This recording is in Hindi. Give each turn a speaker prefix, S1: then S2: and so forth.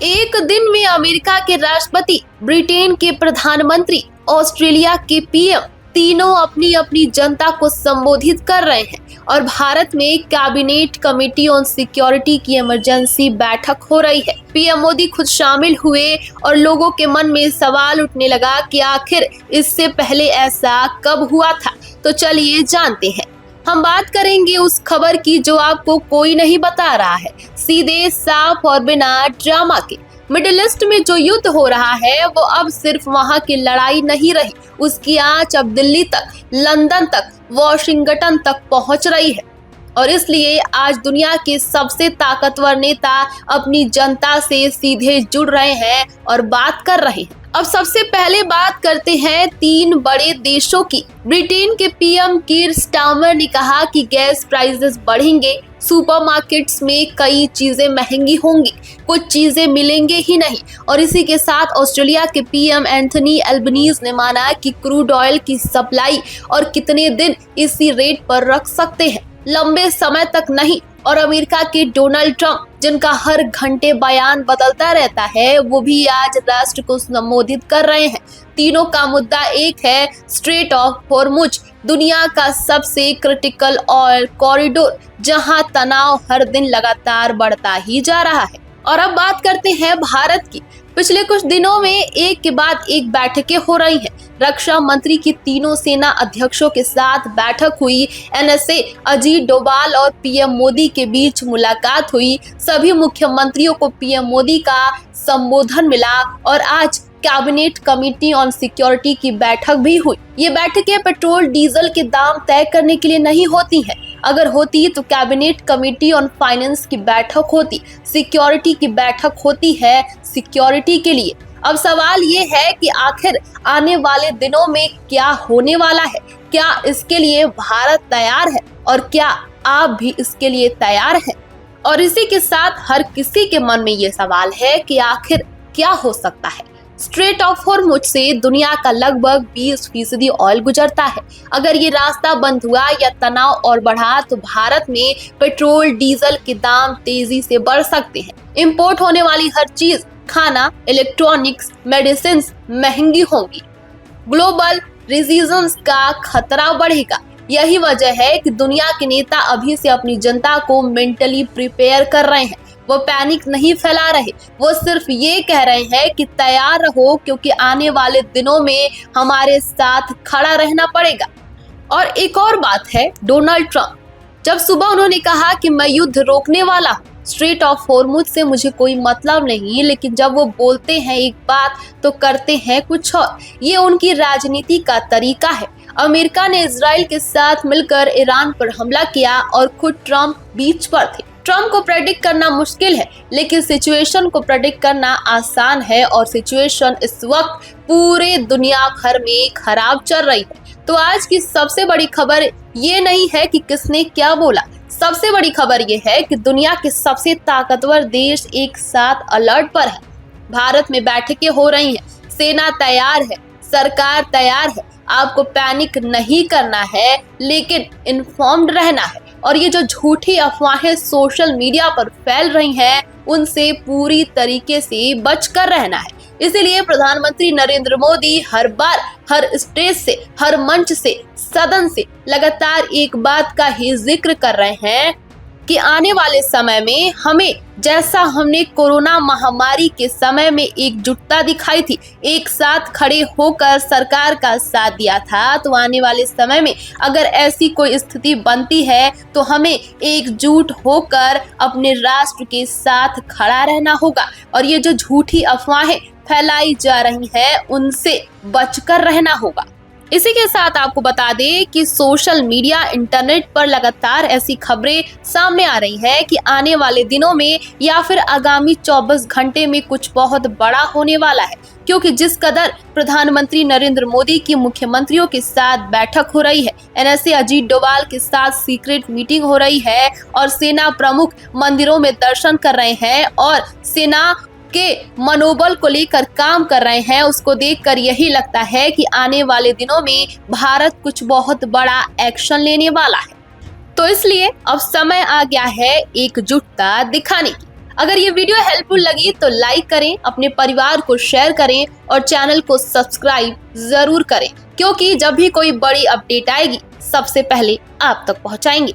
S1: एक दिन में अमेरिका के राष्ट्रपति, ब्रिटेन के प्रधानमंत्री, ऑस्ट्रेलिया के पीएम तीनों अपनी अपनी जनता को संबोधित कर रहे हैं और भारत में कैबिनेट कमेटी ऑन सिक्योरिटी की इमरजेंसी बैठक हो रही है। पीएम मोदी खुद शामिल हुए और लोगों के मन में सवाल उठने लगा कि आखिर इससे पहले ऐसा कब हुआ था। तो चलिए जानते हैं। हम बात करेंगे उस खबर की जो आपको कोई नहीं बता रहा है, सीधे साफ और बिना ड्रामा के। मिडिल ईस्ट में जो युद्ध हो रहा है वो अब सिर्फ वहां की लड़ाई नहीं रही, उसकी आंच अब दिल्ली तक, लंदन तक, वॉशिंगटन तक पहुंच रही है। और इसलिए आज दुनिया के सबसे ताकतवर नेता अपनी जनता से सीधे जुड़ रहे हैं और बात कर रहे हैं। अब सबसे पहले बात करते हैं 3 बड़े देशों की। ब्रिटेन के पीएम कीर स्टारमर ने कहा कि गैस प्राइसेस बढ़ेंगे, सुपरमार्केट्स में कई चीजें महंगी होंगी, कुछ चीजें मिलेंगे ही नहीं। और इसी के साथ ऑस्ट्रेलिया के पीएम एंथनी एल्बनीज ने माना कि क्रूड ऑयल की सप्लाई और कितने दिन इसी रेट पर रख सकते हैं, लंबे समय तक नहीं। और अमेरिका के डोनाल्ड ट्रंप, जिनका हर घंटे बयान बदलता रहता है, वो भी आज राष्ट्र को संबोधित कर रहे हैं। तीनों का मुद्दा एक है, स्ट्रेट ऑफ हॉर्मुज, दुनिया का सबसे क्रिटिकल ऑयल कॉरिडोर, जहां तनाव हर दिन लगातार बढ़ता ही जा रहा है। और अब बात करते हैं भारत की। पिछले कुछ दिनों में एक के बाद एक बैठकें हो रही हैं। रक्षा मंत्री की तीनों सेना अध्यक्षों के साथ बैठक हुई, एनएसए अजीत डोभाल और पीएम मोदी के बीच मुलाकात हुई, सभी मुख्यमंत्रियों को पीएम मोदी का संबोधन मिला और आज कैबिनेट कमेटी ऑन सिक्योरिटी की बैठक भी हुई। ये बैठकें पेट्रोल डीजल के दाम तय करने के लिए नहीं होती हैं। अगर होती तो कैबिनेट कमेटी ऑन फाइनेंस की बैठक होती, सिक्योरिटी की बैठक होती है सिक्योरिटी के लिए। अब सवाल ये है कि आखिर आने वाले दिनों में क्या होने वाला है, क्या इसके लिए भारत तैयार है और क्या आप भी इसके लिए तैयार हैं? और इसी के साथ हर किसी के मन में ये सवाल है कि आखिर क्या हो सकता है। स्ट्रेट ऑफ हॉर्मुज से दुनिया का लगभग 20% ऑयल गुजरता है। अगर ये रास्ता बंद हुआ या तनाव और बढ़ा तो भारत में पेट्रोल डीजल के दाम तेजी से बढ़ सकते हैं। इंपोर्ट होने वाली हर चीज, खाना, इलेक्ट्रॉनिक्स, मेडिसिन महंगी होंगी। ग्लोबल रिसेशंस का खतरा बढ़ेगा। यही वजह है कि दुनिया के नेता अभी से अपनी जनता को मेंटली प्रिपेयर कर रहे हैं। वो पैनिक नहीं फैला रहे, वो सिर्फ ये कह रहे हैं कि तैयार रहो, क्योंकि आने वाले दिनों में हमारे साथ खड़ा रहना पड़ेगा। और एक और बात है, डोनाल्ड ट्रंप, जब सुबह उन्होंने कहा कि मैं युद्ध रोकने वाला हूँ, स्ट्रेट ऑफ हॉर्मुज से मुझे कोई मतलब नहीं, लेकिन जब वो बोलते हैं एक बात तो करते हैं कुछ और। ये उनकी राजनीति का तरीका है। अमेरिका ने इजराइल के साथ मिलकर ईरान पर हमला किया और खुद ट्रंप बीच पर थे। ट्रंप को प्रेडिक्ट करना मुश्किल है, लेकिन सिचुएशन को प्रेडिक्ट करना आसान है और सिचुएशन इस वक्त पूरे दुनिया भर में खराब चल रही है। तो आज की सबसे बड़ी खबर ये नहीं है कि किसने क्या बोला, सबसे बड़ी खबर ये है कि दुनिया के सबसे ताकतवर देश एक साथ अलर्ट पर है। भारत में बैठकें हो रही हैं, सेना तैयार है, सरकार तैयार है। आपको पैनिक नहीं करना है, लेकिन इन्फॉर्म्ड रहना है। और ये जो झूठी अफवाहें सोशल मीडिया पर फैल रही हैं, उनसे पूरी तरीके से बचकर रहना है। इसीलिए प्रधानमंत्री नरेंद्र मोदी हर बार, हर स्टेज से, हर मंच से, सदन से लगातार एक बात का ही जिक्र कर रहे हैं कि आने वाले समय में हमें, जैसा हमने कोरोना महामारी के समय में एकजुटता दिखाई थी, एक साथ खड़े होकर सरकार का साथ दिया था, तो आने वाले समय में अगर ऐसी कोई स्थिति बनती है तो हमें एकजुट होकर अपने राष्ट्र के साथ खड़ा रहना होगा। और ये जो झूठी अफवाहें फैलाई जा रही हैं, उनसे बचकर रहना होगा। इसी के साथ आपको बता दें कि सोशल मीडिया, इंटरनेट पर लगातार ऐसी खबरें सामने आ रही है कि आने वाले दिनों में या फिर आगामी 24 घंटे में कुछ बहुत बड़ा होने वाला है, क्योंकि जिस कदर प्रधानमंत्री नरेंद्र मोदी की मुख्यमंत्रियों के साथ बैठक हो रही है, एनएसए अजीत डोभाल के साथ सीक्रेट मीटिंग हो रही है और सेना प्रमुख मंदिरों में दर्शन कर रहे हैं और सेना के मनोबल को लेकर काम कर रहे हैं, उसको देखकर यही लगता है कि आने वाले दिनों में भारत कुछ बहुत बड़ा एक्शन लेने वाला है। तो इसलिए अब समय आ गया है एकजुटता दिखाने की। अगर ये वीडियो हेल्पफुल लगी तो लाइक करें, अपने परिवार को शेयर करें और चैनल को सब्सक्राइब जरूर करें, क्योंकि जब भी कोई बड़ी अपडेट आएगी सबसे पहले आप तक पहुंचाएंगे।